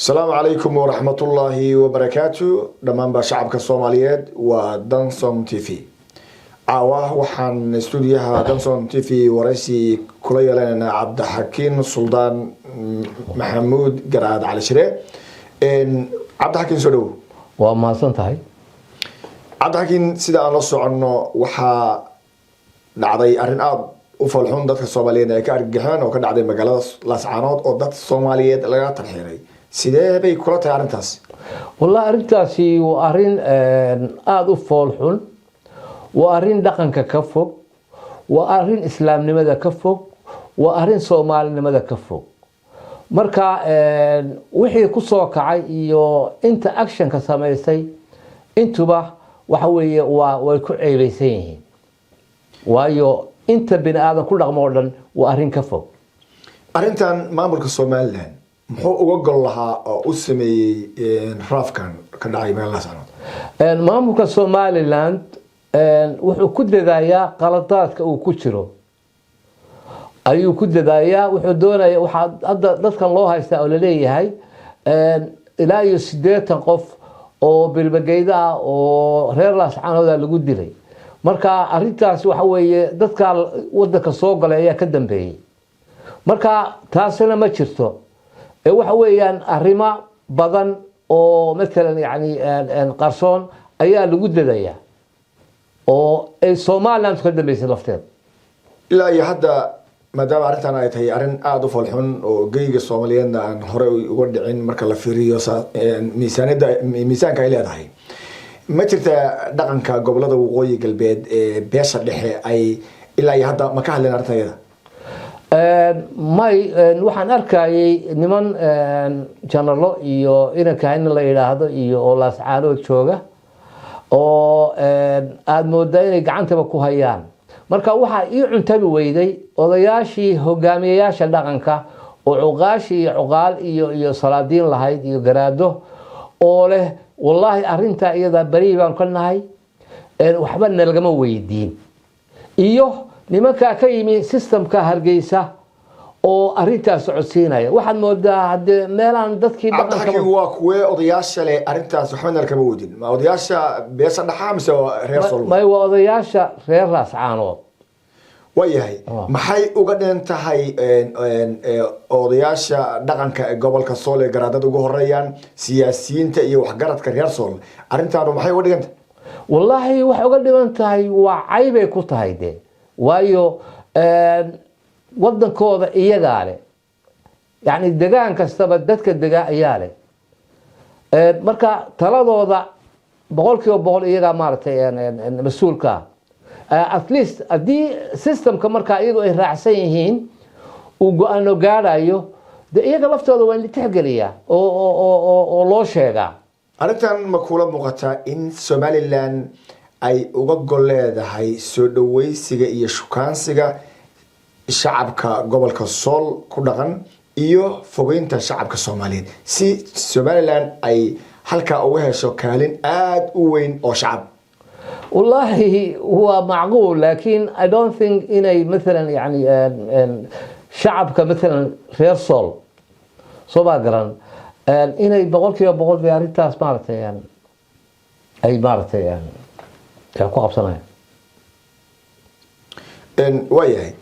السلام عليكم ورحمة الله وبركاته دمان بشعبك الصوماليات ودانسون تي في عواه وحن استوديوها دانسون تي في ورئيسي كلية لنا عبد الحكيم سلطان محمود قراد على شريع عبد الحكيم سلو وما صنتهاي عبد الحكيم سيدا أن لصو عنه وحا dhacday arrin aad u falxun dadka Soomaaliyeed ay ka argagaxeen oo ka dhacday magaalada Laascaanood oo dadka Soomaaliyeed laga tarxiiray sidee bay kula tahay arrintaas wallahi arrintaasi waa arrin aad u falxun waa arrin dhaqanka ka fog waa arrin islaamnimada ka fog waa arrin Soomaalinimada ka fog marka wixii ku soo kacay iyo inta action ka sameysay intuba waxa weeye way ku ceebaysan yihiin waayo inta bini aadan ku dhaqmo dhan waa arrin ka fog arrintan maamulka Soomaaliland muxuu uga gol lahaa oo u sameeyay raafkan ka dhacay magaalada Laascaanood maamulka Soomaaliland wuxuu ku dadayaa qaladaadka uu ku jiro ayuu ku dadayaa wuxuu doonayaa waxa hadda dadkan loo haystaa oo la leeyahay ilaa iyo 80 qof oo bilbageyda oo reer Laascaanood lagu dilay marka arintaas waxa weeye dadka wadanka soo galay ayaa ka dambeeyay marka taasina ma jirto ee waxa weeyaan arima badan oo mesela yani qarsoon ayaa lagu dadaya oo ay Soomaaliland ka dambeysay lafteed ilaa iyo hadda maadaama arrintan ay tahay arrin aad u falxun oo geyga Soomaaliyeedna aan hore uga dhicin marka la fiiriyo miisaanka ay leedahay ma jirta dhaqanka gobolada waqooyi galbeed ee beesha dhexe ay ilaa iyo hadda ma ka hadleen arintayada may waxaan arkayay niman janarlo iyo inanka in la yiraahdo iyo oo Laascaanood jooga oo aad moodaa inay gacantaba ku hayaan marka waxa ii cuntabi weyday odayaashii hogaamiyayaasha dhaqanka oo cuqaashi iyo cuqaal iyo salaadiin lahayd iyo garaado oo leh والله أرنتا إذا بريبان كناهي وحبنا لقما ويدين إيوه لمكا كيمي سيستم كهرجيسة أو أرنتا سعودسيناي واحد مودا هاد ميلان دتكي عبد الحكيم هو كوي أضياشة لأرنتا سبحان لقما ويدين ما أضياشة بيصير حامس رير صلوا ما هو أضياشة رير Laascaanood وياهي maxay uga dhintahay odayaasha dhaqanka gobolka Sool ee garaadada ugu horeeyaan siyaasiyiinta iyo waxgaradka reer Sool arintaadu maxay uga dhigantay wallahi wax uga dhimantahay waa caybay ku tahay de waayo wadankooda iyaga leh yani deegaan kastaba dadka deegaa ayaa leh marka taladooda boqolkiiba boqol iyaga maartay mas'uulka at least hadii systemka marka iyagu ay raacsan yihiin uu go'aano gaarayo de iyaga laftooda waa in la tixgeliyaa oo loo sheegaa arrintan ma kula muuqataa in Somaliland ay uga gol leedahay soo dhaweysiga iyo shukaansiga shacabka gobolka Sool ku dhaqan iyo fogeynta shacabka Soomaaliyeed si Somaliland ay halka uga hesho kaalin aad u weyn oo shacab والله هو معقول لكن I don't think إني مثلا يعني شعب كمثلا رير صول صباقرا إني بقول في أريتاس مارته يعني أي مارته يعني كأقوى بصناعي إن وياي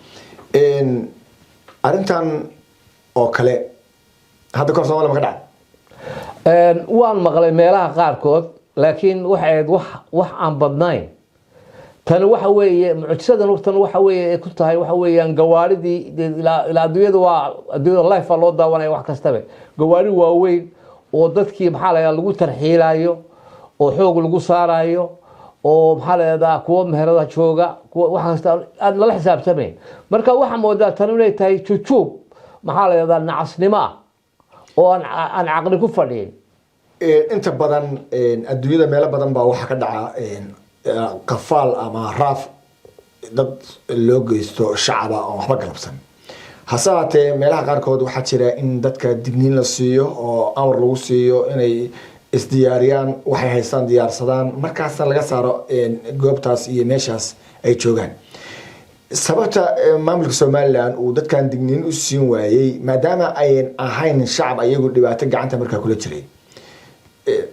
إن أرنتان أو كله هذا كورس ولا مقدع وان مقلي ميلها قاركود لكن wax aan badnayn tan waxa weeye mucjisadan waqtan waxa weeye ku tahay waxa weeyaan gawaaridii ila adduunyada waa adduunyada life loo daawanay wax kastaba gawaari waaweyn oo dadkii maxaa lagu tarxiilayo oo xoog lagu saarayo oo maxaa la kuwa meherada jooga wax kasta aan la xisaabtamayn marka waxa moodaa tan inay tahay jujuub maxaa la nacasnimo oo aan aqli ku fadhiin inta badan adduunyada meel badan baa waxa ka dhaca qafaal ama raaf dad loo geysto shacab oo waxba galabsan hasaatee meelaha qaar kood waxa jira in dadka digniin la siiyo oo amar lagu siiyo inay isdiyaariyaan waxay haystaan diyaarsadaan markaasna laga saaro goobtaas iyo meeshaas ay joogaan sababta maamulka Somaliland uu dadkan digniin u siin waayay maadaama ayan ahayn shacab ayagu dhibaato gacanta markaa kula jiray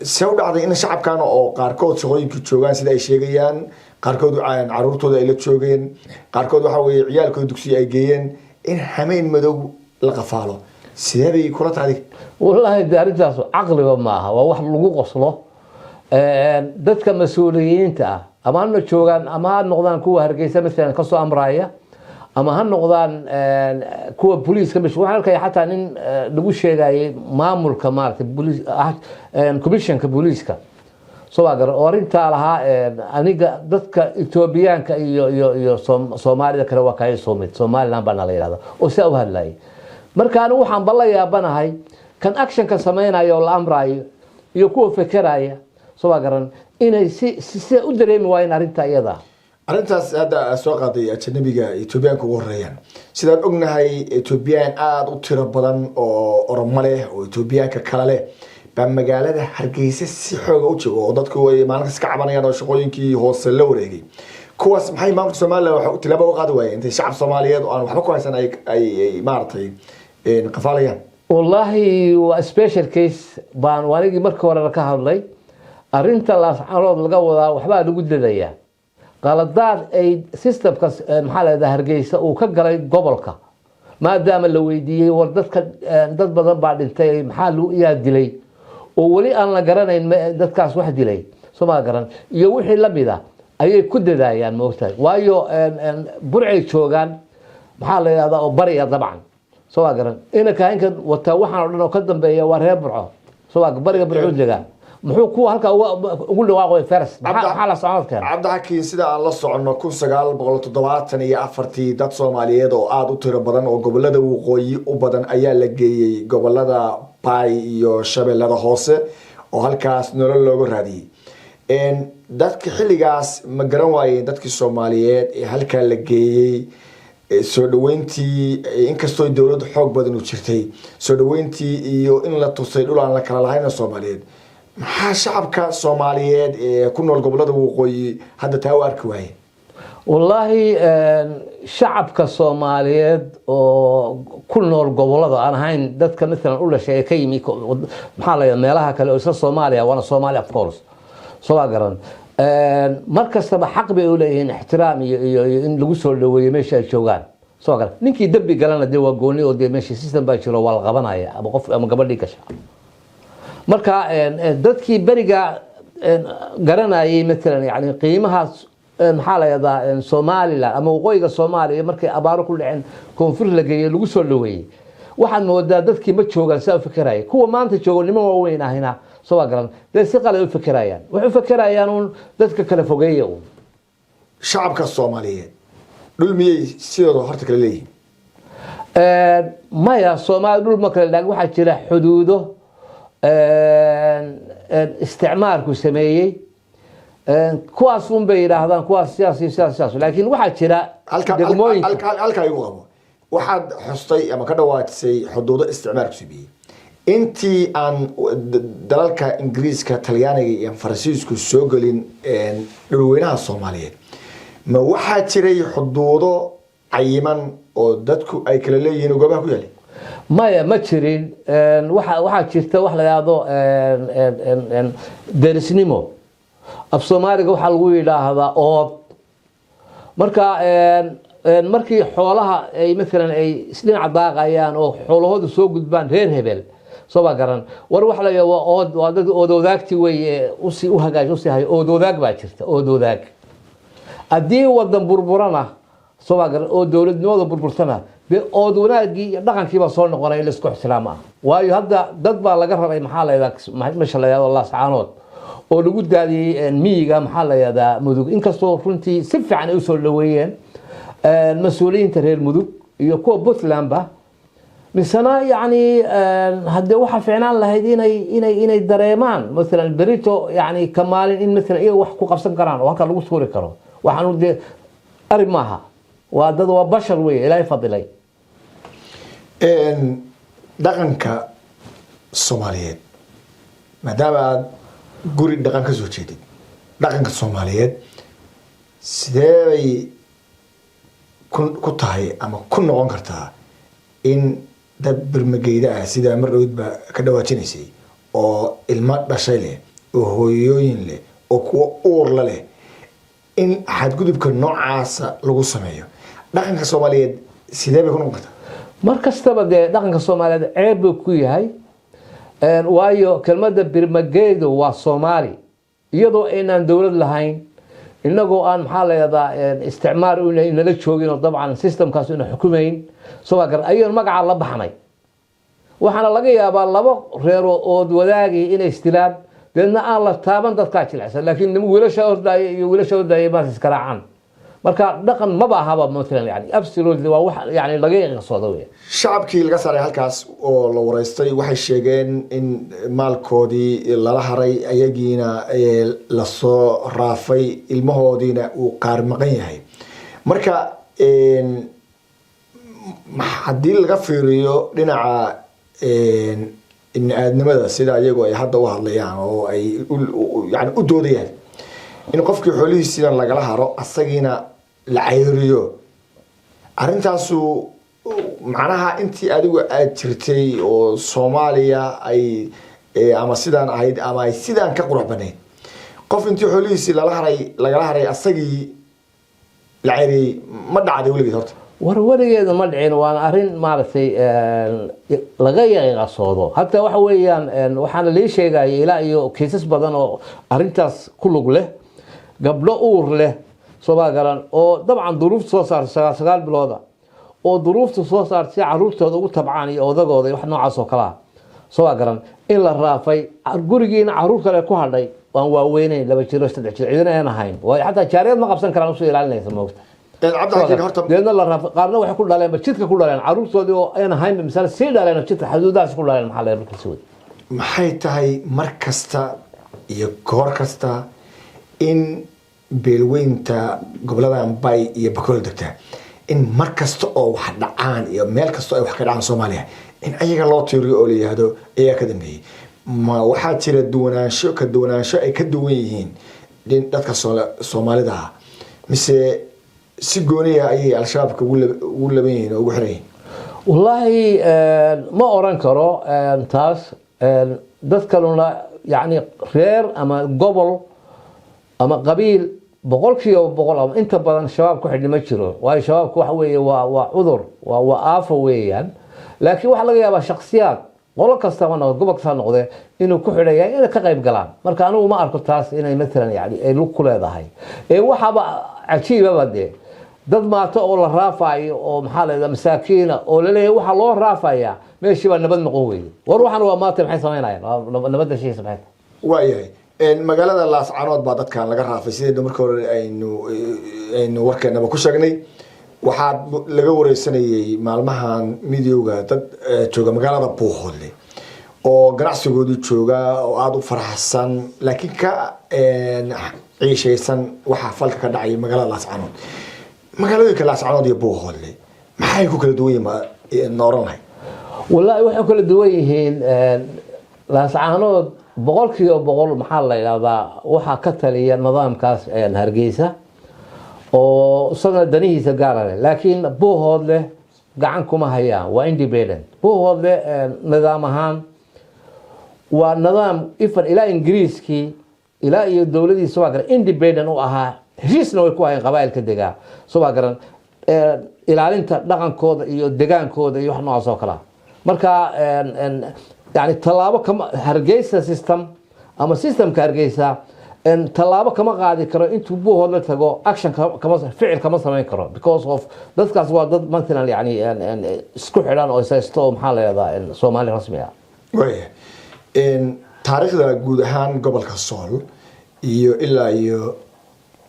soo dhacday in shacabkan oo qaarkood shaqooyinka joogaan sida ay sheegayaan qaarkood caruurtooda ay la joogeen qaarkood waxa weeye ciyaalkooda dugsiga ay geeyeen in hameen madow la qafaalo sidee bay kula tahay wallahi daarintaas aqliba maaha waa wax lagu qoslo dadka mas'uuliyiinta ah ama ha joogaan ama ha noqdaan kuwa Hargeysa mesela ka soo amraaya ama ha noqdaan kuwa booliiska waxaan arkay xataa nin lagu sheegay maamulka maartay booliis commissionka booliiska soo agar orinta lahaa aniga dadka Etoobiyaanka iyo Soomaalida kale waa kay Somaliland baan la yiraahdo oo saa u hadlay marka anigu waxaan balla yaabanahay kan action ka sameeynaayo la amraayo iyo kuwa fekeraya soo agaran inay si u dareemi waayeen arinta iyada arintaas hada soo qaaday ajnabiga Etoobiyaanka ugu horeeyaan sidaan ognahay Etoobiyaan aad u tiro badan oo Oromo leh oo Etoobiyaanka kala leh baa magaalada Hargeysa si xoog u joogo oo dadku ay maalinka iska cabanayaan oo shaqooyinkii hoose la wareegay kuwaas maxay maamulka Soomaaliland waxa uu tilaabo u qaadi waayeen intay shacab Soomaaliyeed oo aan waxba ku haysan ay maartay qafaalayaan wallahi waa special case baan wanigi markii hore ka hadlay arinta la saxarood laga wadaa waxba lagu dadaya qaladaad ay systemka maxaa la yiraahdaa Hargeysa uu ka galay gobolka maadaama la weydiiyay war dad badan baa dhintay maxaa loo yaa dilay oo wali aan la garanayn dadkaas wax dilay Soomaa garan iyo wixii la mid ah ayay ku dadayaan moogtahay waayo burcay joogan maxaa la yiraahdaa oo bariya dabcan soo garan ina kaanka wata waxaan oo dhan oo ka dambeeya waa reer burco soo bariga burco deegaan muxuu ku halka ugu dhawaaqay faras maxaa la socodka Cabdixakiin sida aan la socono 1974 dad Soomaaliyeed oo aad u tiro badan oo gobolada waqooyi u badan ayaa la geeyay gobolada Bay iyo Shabeellada Hoose oo halkaas nolol looga raadiyay dadka xilligaas ma garan waayeen dadkii Soomaaliyeed ee halka la geeyay soo dhaweyntii inkastoo dawladdu xoog badan u jirtay soo dhaweyntii iyo in la tusay dhul aan la kala lahayn Soomaaliyeed maxaa shacabka Soomaaliyeed ee ku nool gobolada waqooyi hadda taa u arki waayeen wallahi shacabka Soomaaliyeed oo ku nool gobolada aan ahayn dadka midna u dhashay ka yimi maxaa la meelaha kale oo Soomaaliya wana Soomaaliya of course soo garan markastaba xaq bay u leeyihiin ixtiraam iyo in lagu soo dhaweeyo meesha ay joogaan soo garan ninkii dambi galana de waa gooni oo de meesha system baa jiro wal qabanaya ama qof ama gabadhii gasha marka dadkii bariga garanayay mesela yani qiimahaas maxaa la yiraahdaa Somaliland ama waqooyiga Soomaaliya markay abaaro ku dhaceen koonfur la geeyay lagu soo dhaweeyay waxaan moodaa dadkii ma joogan saa fikiraya kuwa maanta joogo niman waaweyn ahina soo garan si qalad u fikirayaan wuxuu fikirayaan dadka kala fogeeyo shacabka Soomaaliyeed dhul miyay sidoo horta kala leeyihiin maya Soomaali dhul ma kala laag waxa jira xuduudo isticmaalku sameeyay kuwaas un bay yiraahdaan kuwaas siyaasi laakiin waxa jira halka igu qabo waxaad xustay ama ka dhawaajisay xuduudo isticmaalku sameeyay intii aan dalalka Ingiriiska Talyaaniga iyo Faransiisku soo galin dhulweynaha Soomaaliyeed ma waxa jiray xuduudo cayiman oo dadku ay kala leeyihiin gobaha ku yaali maya ma jirin waxa jirta wax la yiraahdo derisnimo af Soomaaliga waxa lagu yiraahdaa ood marka markii xoolaha ay mesela ay dhinac daaqayaan oo xoolahoodu soo gudbaan reer hebel soo garan war wax la yiraahdo waa dad oodoodaagti way u hagaaj u sahay oodoodaag baa jirta oodoodaag adii wadan burburana soo garan oo dawladnimada burburtana ood wanaagii dhaqankii baa soo noqonay la isku ixtiraam ah waayo hadda dad baa laga rabay maxaa la yiraahdaa meesha la yiraahdo laascaanood oo lagu daadiyay miyiga maxaa la yiraahdaa mudug inkastoo runtii si fiican ay u soo dhaweeyeen mas'uuliyiinta reer mudug iyo kuwa Puntland ba misana yani hadda waxa fiicnaan lahayd inay dareemaan mesela berito yani kamaalin in mesela iyaga wax ku qabsan karaan oo halka lagu suuri karo waxaan u de arrin maaha waa dad waa bashar weey ilaahay fadilay dhaqanka Soomaaliyeed maadaama guri dhaqan ka soo jeedid dhaqanka Soomaaliyeed sidee ku tahay ama ku noqon kartaa in dad birmageyda ah sida mar dhowdba ka dhawaajinaysay oo ilmo dhashay leh oo hooyooyin leh oo kuwa uurla leh in xadgudubka noocaasa lagu sameeyo dhaqanka Soomaaliyeed sidee bay ku noqon kartaa mar kastaba dee dhaqanka Soomaaliyeed ceeb buu ku yahay waayo kelmadda birmageydu waa Soomaali iyadoo aynaan dawlad lahayn inagoo aan maxaa la yiraahdaa isticmaar u inala joogin oo dabcan systemkaas inuu xukumayn soo gar ayaan magaca la baxnay waxaana laga yaabaa laba reer oo wadaagi inay istilaan deedna aan la taaban dadka jilicsan laakiin nim wiilasha ordaya iyo wiilasha ordaya ma iskaraacaan marka dhaqan ma baahaba مثلا yani absolutely waa wax yani laga yaqsoodo weey shacabkii laga saaray halkaas oo la wareystay waxay sheegeen in maalkoodii lala haray ayagiina la soo raafay ilmahoodiina uu qaar maqan yahay marka hadii laga fiiriyo dhinaca in aadnimada sida ayagu ay hadda u hadlayaan oo ay yani u doodayaan in qofkii xoolihiisa lagala haro asagiina la cayriyo arintaasu macnaha intii adigu aad jirtay oo Soomaaliya ay ama sidaan ahayd ama ay sidaan ka qurux baneed qof intii xoolihiisa lagala haray asagii la cayriyo ma dhacday weligeed horta warwarigeeda ma dhicin waan arin maartay laga yaqsoodo hatta waxa weeyaan waxaan la sheegay ilaa iyo kiisas badan oo arintaas ku lug leh gabdho uur leh soo garan oo dabcan duruufta soo saar 9 bilooda oo duruufta soo saartay caruurtooda ugu tabcaan iyo odagooda wax noocaas oo kala soo garan in la raafay gurigiina caruur kale ku hadhay waan waaweynay 2 jiro 3 jiro ciidan aan ahayn way hatta jaariyad ma qabsan karaan soo ilaalinaysa moogta cabdi horta deedna la raafay qaarna waxay ku dhaleen jidka ku dhaleen caruurtoodii oo aan ahayn misaal si dhaleen jidka xuduudaas ku dhaleen maxaa la yiraahdaa maxay tahay mar kasta iyo goor kasta in beelweynta gobolada Bay iyo Bakool degta in mar kasta oo wax dhacaan iyo meel kasta oo wax ka dhacaan Soomaaliya in ayaga loo tiiriyo oo leeyahay ayaa ka dambeeyay ma waxa jira duwanaansho ay ka duwan yihiin dadka Soomaalida mise si gooniya ay al-shabaabka ugu laban yihiin oo ugu xiran wallahi ma oran karo taas dadka yani reer ama gobol ama qabiil boqolkiiba boqol ama inta badan shabaab ku xidhma jiro waa shabaabku waxa weeye waa cudur waa aafo weeyaan laakiin waxa laga yaabaa shakhsiyaad qolo kasta oo gobol kasta noqday inuu ku xidhayaa inay ka qayb galaan marka anigu ma arko taas inay مثلا yani ay lug ku leedahay waxaba cajiiba bade dad maato oo la raafayo oo maxaa leedahay masaakiina oo la leeyahay waxa loo raafaya meeshii baa nabad noqon weeyay war waxan waa maanta maxay sameynayaan nabadda shay sameeyay waayahay magaalada Laascaanood baa dadkan laga raafay sidii markii hore aynu warkeenaba ku sheegnay waxaa laga wareysanayay maalmahan midowga dad jooga magaalada Buuhoodle oo ganacsigoodii jooga oo aad u faraxsan laakiin ka ciishaysan waxa falka ka dhacay magaalada Laascaanood magaalooyinka Laascaanood iyo Buuhoodle maxay ku kala duwan yihiin nooranay wallahi waxay kala duwan yihiin Laascaanood boqolkiiba boqol maxaa la yiraahdaa waxa ka taliya nidaamkaas Hargeysa oo isaga danihiisa gaar ah laakiin Buuhoodle gacan kuma hayaan waa independent Buuhoodle nidaam ahaan waa nidaam ifan ilaa Ingiriiskii ilaa iyo dawladii soo gaar independent u ahaa heshiisna way ku hayeen qabaa'ilka deegaa soo garan ilaalinta dhaqankooda iyo degaankooda iyo wax noocaas oo kala marka يعني طلابة كم هرجيسة سيستم أما سيستم كهرجيسة إن طلابة كم قاعد يكرر أنتو بوه هذا تجو أكشن كم فعل كم صار ما يكرر because of ضد كاس ضد مثلا يعني سكوح إعلان أو سيستم حالة هذا الصومالي رسمية. ويه إن تاريخ ذا جودهان قبل كسول يو إلا يو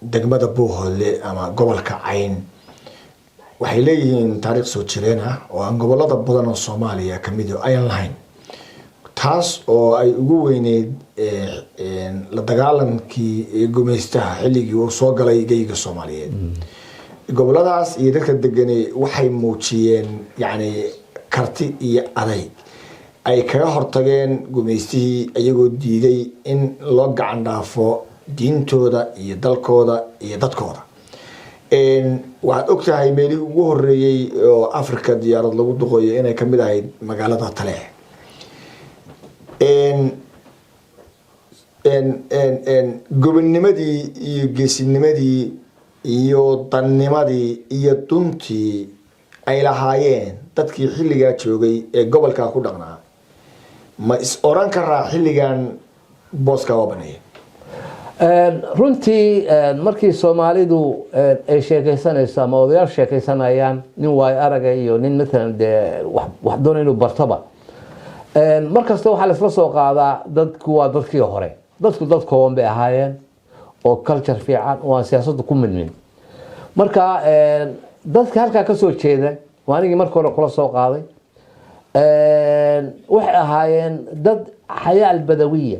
دقمة بوه اللي أما قبل كعين وحيلين تاريخ سوتشرينا وأن قبل هذا بدنا الصومالية كميديو أين لاين taas oo ay ugu weyneed la dagaalankii gumeystaha xilligii uu soo galay geyga Soomaaliyeed goboladaas iyo dadka deganay waxay muujiyeen yani karti iyo aday ay kaga hortageen gumeystihii ayagoo diiday in loo gacan dhaafo diintooda iyo dalkooda iyo dadkooda waxaad ogtahay meelihii ugu horeeyey oo Afrika diyaarad lagu duqeeyo inay kamid ahayd magaalada Taleex gobonnimadii iyo geesinimadii iyo dannimadii iyo duntii ay lahaayeen dadkii xilligaa joogay ee gobolka ku dhaqnaa ma is oran karaa xilligan booska waa baneeyay runtii markii Soomaalidu ay sheekaysanayso ama odayaal sheekaysanayaan nin waay araga iyo nin midna wax doon inuu bartaba markasta waxa la isla soo qaadaa dadku waa dadkii hore dadku dadkooban bay ahaayeen oo culture fiican oo siyaasadda ku milmin marka dadka halka ka soo jeeda waanigi markii hore kula soo qaaday waxay ahaayeen dad xayaal badawiya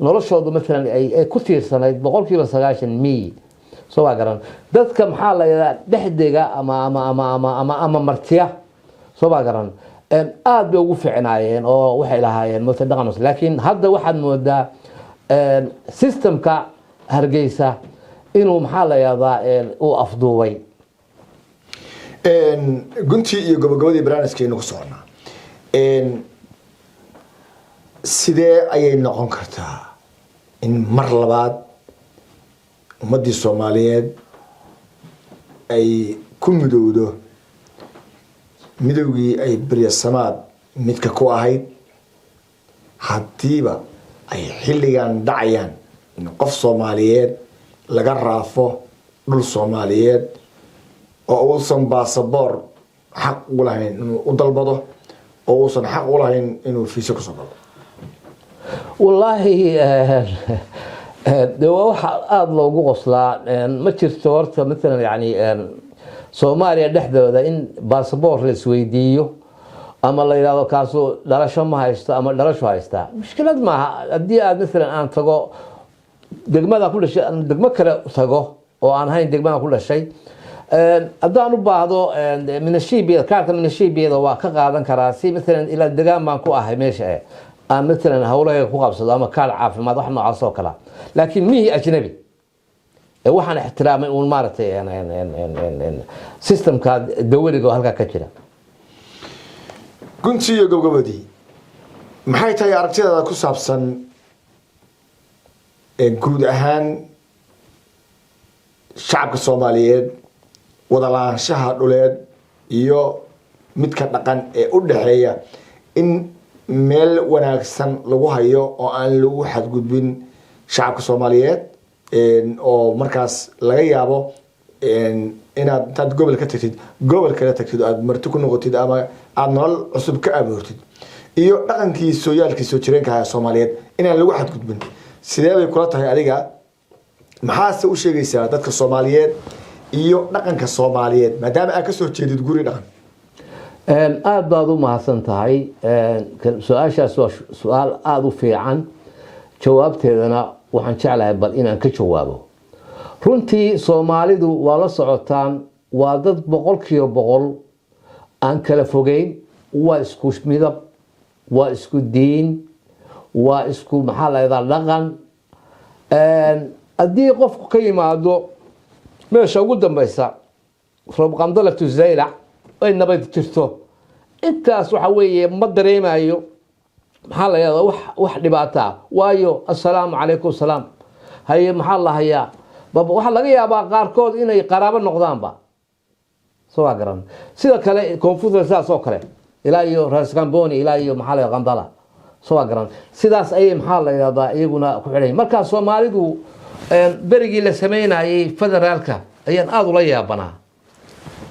noloshoodu مثلا ay ku tiirsanayd 90% miyi soo garan dadka maxaa la yiraahdaa dhexdeega ama martiya soo garan aad bay ugu fiicnaayeen oo waxay lahaayeen mutadaqanos laakiin hadda waxaad moodaa systemka Hargeysa inuu maxaa la yiraahdaa uu afduubay gunti iyo gobogobadii barnaamijkeenu ku socnaa sidee ayay noqon kartaa in mar labaad ummadii Soomaaliyeed ay ku midowdo midowgii ay biryasamaad midka ku ahayd hadiiba ay xilligan dhacayaan in qof Soomaaliyeed laga raafo dhul Soomaaliyeed oo uusan baasaboor xaq u lahayn inuu u dalbado oo uusan xaq u lahayn inuu fiisa ku soo galo والله ده waxa aad loogu qoslaa ma jirto horta مثلا يعني Soomaaliya dhexdooda in baasaboor la isweydiiyo ama la yiraahdo kaaso dhalasho ma haysto ama dhalasho haysta mushkilad ma hadii aad مثلا aan tago degmada ku dhashay degmo kale tago oo aan hayn degmada ku dhashay hadaan u baahdo minashibiga kaarka minashibiga waa ka qaadan karaa si مثلا ila deegaan baan ku ahay meesha مثلا هؤلاء كوكب أما كان عارف ما ضحنا على صوت كلام لكن ميه أجنبي وحنا احترام والمارته يعني سيستم كاد دولي جو هلكا كتير كنت يا جوجودي محيط هي أركتها كوسابسن جود أهان شعب الصوماليين وضلان شهر أولاد يو متكتنقن أودهية إن meel wanaagsan lagu hayo oo aan lagu xadgudbin shacabka Soomaaliyeed oo markaas laga yaabo inaad tad gobol ka tagtid gobol kale tagtid aad marti ku noqotid ama aad nolol cusub ka abuurtid iyo dhaqankii sooyaalkii soo jireenka ah Soomaaliyeed inaan lagu xadgudbin sidee bay kula tahay adiga maxaa u sheegaysaa dadka Soomaaliyeed iyo dhaqanka Soomaaliyeed maadaama aad ka soo jeedid guri dhaqan aad baad u mahadsan tahay su'aashaas waa su'aal aad u fiican jawaabteedana waxaan jeclahay bal inaan ka jawaabo runtii Soomaalidu waa la socotaan waa dad 100% aan kala fogeyn waa isku midab waa isku diin waa isku maxaa la yiraahdaa dhaqan hadii qofku ka yimaado meesha ugu dambaysa roob qandalatu zayla ay nabad jirto intaas waxa weeye ma dareemayo maxaa la yiraahdaa wax dhibaato waayo assalaamu alaykum salaam hay maxaa la hayaa baba waxa laga yaabaa qaarkood inay qaraabo noqdaanba soo garan sida kale koonfurta saas oo kale ilaa iyo raas Gamboni ilaa iyo maxaa la qandala soo garan sidaas ay maxaa la yiraahdaa iyaguna ku xidhay marka Soomaalidu berigii la sameynayay federaalka ayaan aad u la yaabanaa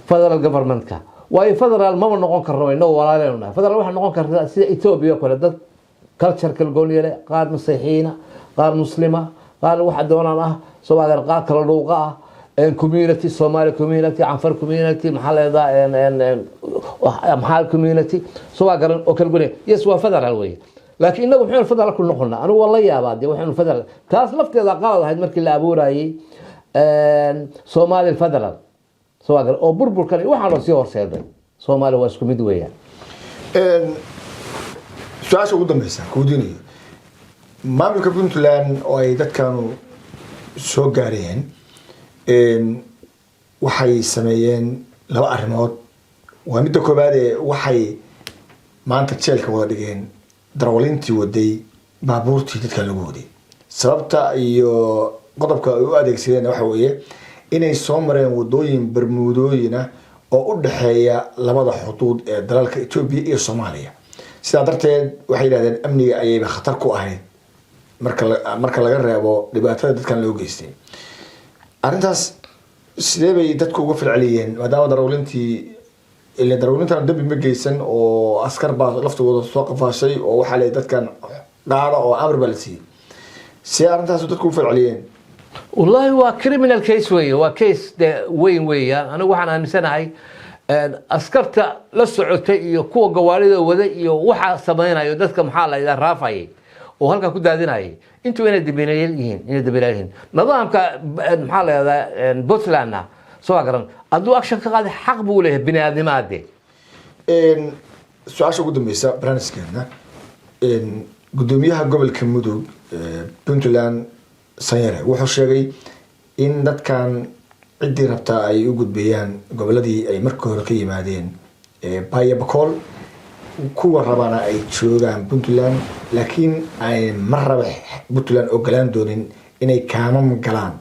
federal governmentka واي فدرال ما نقول كرنوينا ولا لنا فدرال واحد نقول كرنا سيد إثيوبيا كله ده كلتشر كالجولية قاد مسيحيين قاد مسلمة قاد واحد دونا سواء قاد كاللغة كوميونتي سومالي كوميونتي عنفر كوميونتي محل هذا محل كوميونتي سواء قرن وكالجولية يسوى فدرال وين لكن إنه وحين فدرال كل نقولنا أنا والله يا بعد وحين فدرال تاس لفت إذا قال هاد مركي لأبوراي سومالي الفدرال سواء أو بربر كان وحنا سيور سيدا Soomaali waa isku mid weeyaan su'aasha ugu dambaysa kuudinay maamulka Puntland oo ay dadkan soo gaareen waxay sameeyeen laba arrimood. waa midda koobaad ee waxay maanta jeelka wada dhigeen darwalintii waday baabuurtii dadka lagu waday. sababta iyo qodobka ay u adeegsadeen waxa weeye inay soo mareen wadooyin bermuudooyina oo u dhaxeeya labada xuduud ee dalalka Ethiopia iyo Soomaaliya. sidaa darteed waxay yiraahdeen amniga ayay khatar ku ahayd marka laga reebo dhibaatada dadkan loo geystay. arrintaas sidee bay dadku uga falceliyeen maadaama darawlintan dambi ma geysan oo askar baa laftooda soo qafaashay oo waxa leh dadkan dhaaro oo amar baa la siiyay. si arrintaas dadku u falceliyeen والله هو criminal case ويا هو case ده وين ويا أنا واحد أنا سنة أسكرت للسعودية يكون جوارده وده يوحى سبعين أيوة ده كم حالة إذا رافعي وهلك كده هذين هاي أنتوا هنا دبينيين هنا دبينيين نظام كمحل هذا بوتلانا سواء كان أدو أكشن كذا حق بوله بني آدم عادي. سؤال شو قدم يسا برانس كنا قدوميها قبل كمدو بنتلان سيارة wuxuu sheegay in dadkan cidii rabta ay u gudbiyaan goboladii ay markii hore ka yimaadeen Baaya Bakool kuwa rabana ay joogaan Puntland laakiin ay marraba Puntland ogolaan doonin inay kaamam galaan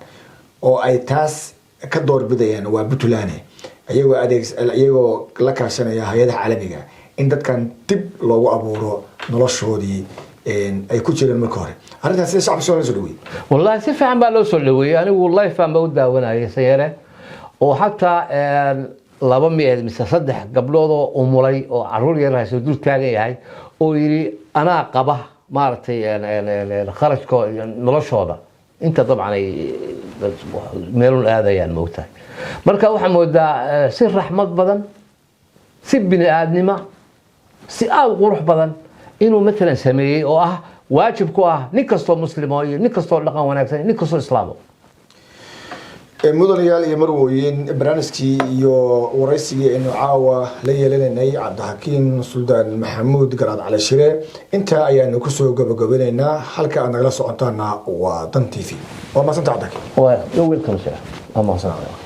oo ay taas ka doorbidayaan waa Puntland ayagoo la kaashanaya hay'adaha caalamiga in dadkan dib loogu abuuro noloshoodii ay ku jireen markii hore. arrintaas sida shacabka soo dhaway والله سيف عم بالو سو dhaway anigu والله faan baa u daawanayay sayare oo hatta laba meel mise saddex gabdhood oo umulay oo caruur yar hayso dul taagan yahay oo yiri ana qaba maartay kharashko noloshooda inta dabcan ay meelun aadayaan moogtahay. marka waxa moodaa si raxmad badan si bini aadnimo si aad qurux badan inuu مثلا sameeyay oo ah واجب كواه نكستو مسلموي نكستو لقان وناكسن نكستو إسلامو. مدنيال يمروين برانسكي يو ورئيسي إنه عاوة ليلة ني عبد الحكيم سلطان محمود قراد على شراء أنت أيا نكسو قبلنا حلقة أنا جلسوا عطانا ودن تي في وما سنت عندك. ويلكم سير. أما سنت.